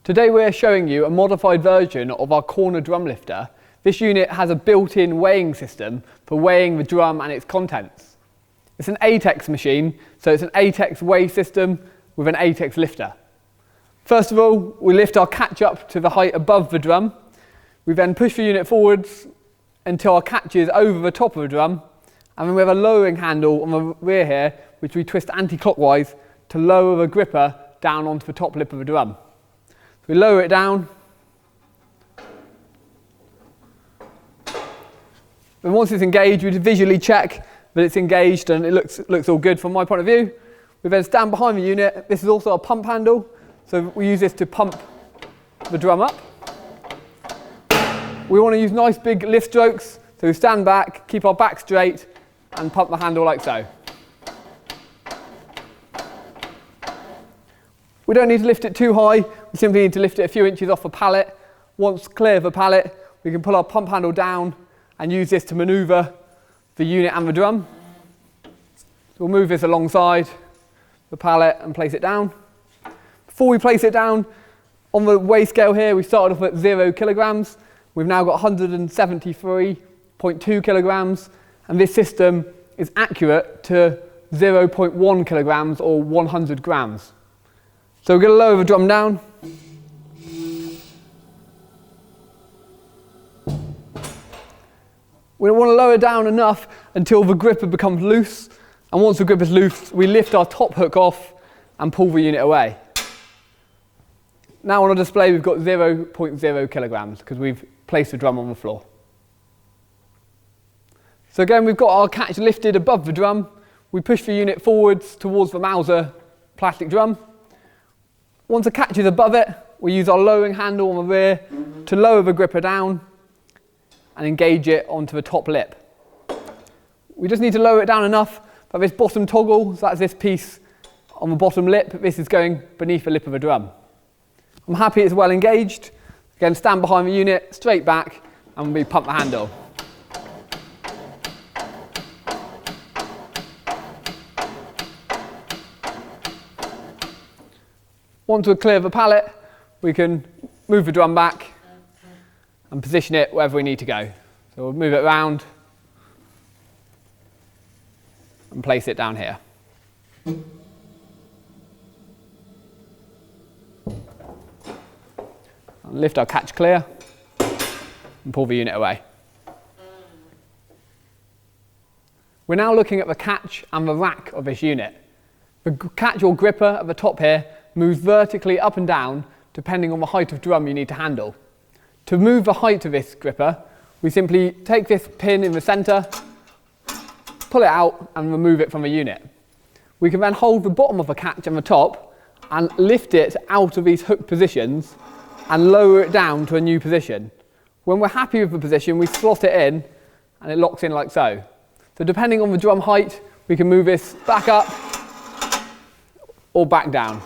Today we're showing you a modified version of our corner drum lifter. This unit has a built-in weighing system for weighing the drum and its contents. It's an ATEX machine, so it's an ATEX weigh system with an ATEX lifter. First of all, we lift our catch up to the height above the drum. We then push the unit forwards until our catch is over the top of the drum, and then we have a lowering handle on the rear here, which we twist anti-clockwise to lower the gripper down onto the top lip of the drum. We lower it down, and once it's engaged, we visually check that it's engaged and it looks all good from my point of view. We then stand behind the unit. This is also a pump handle, so we use this to pump the drum up. We want to use nice big lift strokes, so we stand back, keep our back straight and pump the handle like so. We don't need to lift it too high, we simply need to lift it a few inches off the pallet. Once clear of the pallet, we can pull our pump handle down and use this to manoeuvre the unit and the drum. So we'll move this alongside the pallet and place it down. Before we place it down, on the weigh scale here, we started off at 0 kilograms. We've now got 173.2 kilograms, and this system is accurate to 0.1 kilograms or 100 grams. So we're going to lower the drum down. We want to lower down enough until the gripper becomes loose, and once the gripper is loose, we lift our top hook off and pull the unit away. Now on our display we've got 0.0 kilograms because we've placed the drum on the floor. So again, we've got our catch lifted above the drum. We push the unit forwards towards the Mauser plastic drum. Once the catch is above it, we use our lowering handle on the rear to lower the gripper down and engage it onto the top lip. We just need to lower it down enough that this bottom toggle, so that's this piece on the bottom lip, this is going beneath the lip of the drum. I'm happy it's well engaged. Again, stand behind the unit, straight back, and we pump the handle. Once we're clear of the pallet, we can move the drum back and position it wherever we need to go. So we'll move it around and place it down here. And lift our catch clear and pull the unit away. We're now looking at the catch and the rack of this unit. The catch or gripper at the top here moves vertically up and down depending on the height of drum you need to handle. To move the height of this gripper, we simply take this pin in the centre, pull it out and remove it from the unit. We can then hold the bottom of the catch and the top and lift it out of these hook positions and lower it down to a new position. When we're happy with the position, we slot it in and it locks in like so. So depending on the drum height, we can move this back up or back down.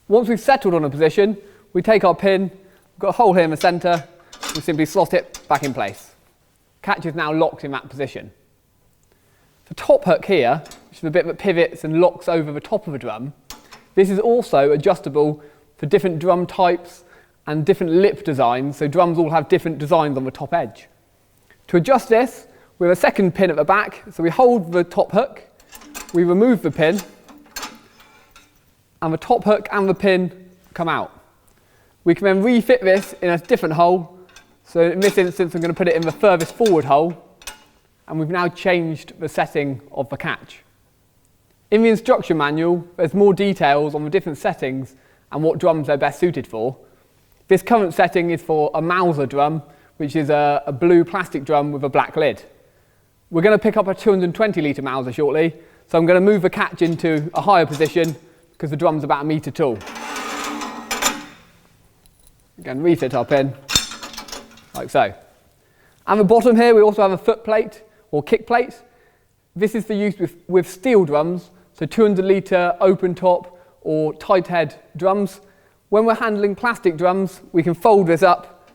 Once we've settled on a position, we take our pin, we've got a hole here in the centre, we simply slot it back in place. Catch is now locked in that position. The top hook here, which is the bit that pivots and locks over the top of the drum, this is also adjustable for different drum types and different lip designs, so drums all have different designs on the top edge. To adjust this, we have a second pin at the back, so we hold the top hook, we remove the pin, and the top hook and the pin come out. We can then refit this in a different hole, so in this instance I'm going to put it in the furthest forward hole, and we've now changed the setting of the catch. In the instruction manual there's more details on the different settings and what drums they're best suited for. This current setting is for a Mauser drum, which is a blue plastic drum with a black lid. We're going to pick up a 220 litre Mauser shortly, so I'm going to move the catch into a higher position because the drum's about 1 metre tall. Again, refit our pin, like so. And the bottom here we also have a foot plate or kick plate. This is for use with steel drums, so 200 litre open top or tight head drums. When we're handling plastic drums, we can fold this up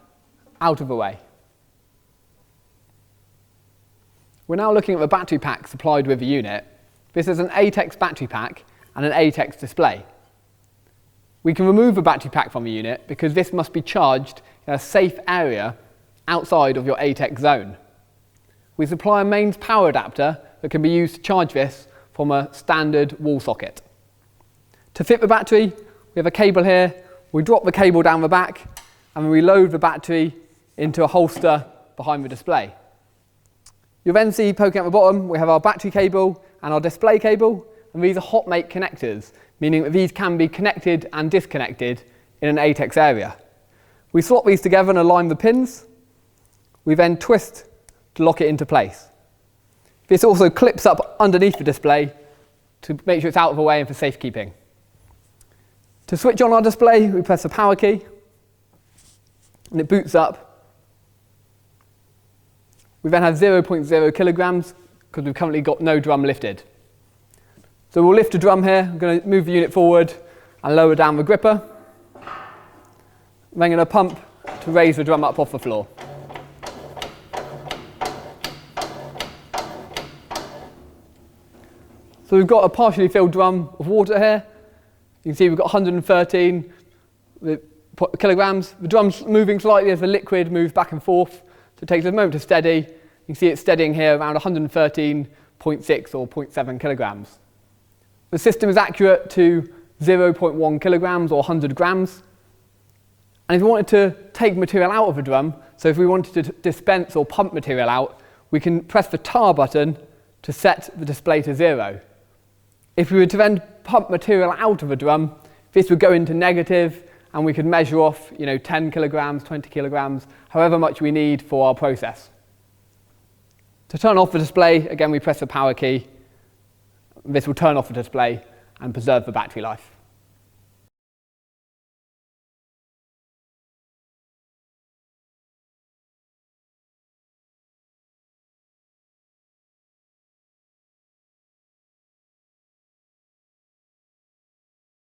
out of the way. We're now looking at the battery pack supplied with the unit. This is an ATEX battery pack and an ATEX display. We can remove the battery pack from the unit because this must be charged in a safe area outside of your ATEX zone. We supply a mains power adapter that can be used to charge this from a standard wall socket. To fit the battery, we have a cable here. We drop the cable down the back and we load the battery into a holster behind the display. You'll then see poking at the bottom, we have our battery cable and our display cable, and these are hot mate connectors, meaning that these can be connected and disconnected in an ATEX area. We slot these together and align the pins. We then twist to lock it into place. This also clips up underneath the display to make sure it's out of the way and for safekeeping. To switch on our display, we press the power key and it boots up. We then have 0.0 kilograms because we've currently got no drum lifted. So we'll lift the drum here. I'm going to move the unit forward and lower down the gripper. Then going to pump to raise the drum up off the floor. So we've got a partially filled drum of water here. You can see we've got 113 kilograms. The drum's moving slightly as the liquid moves back and forth. So it takes a moment to steady. You can see it's steadying here around 113.6 or 0.7 kilograms. The system is accurate to 0.1 kilograms or 100 grams. And if we wanted to take material out of a drum, so if we wanted to dispense or pump material out, we can press the tar button to set the display to 0. If we were to then pump material out of a drum, this would go into negative and we could measure off 10 kilograms, 20 kilograms, however much we need for our process. To turn off the display, again we press the power key. This will turn off the display and preserve the battery life.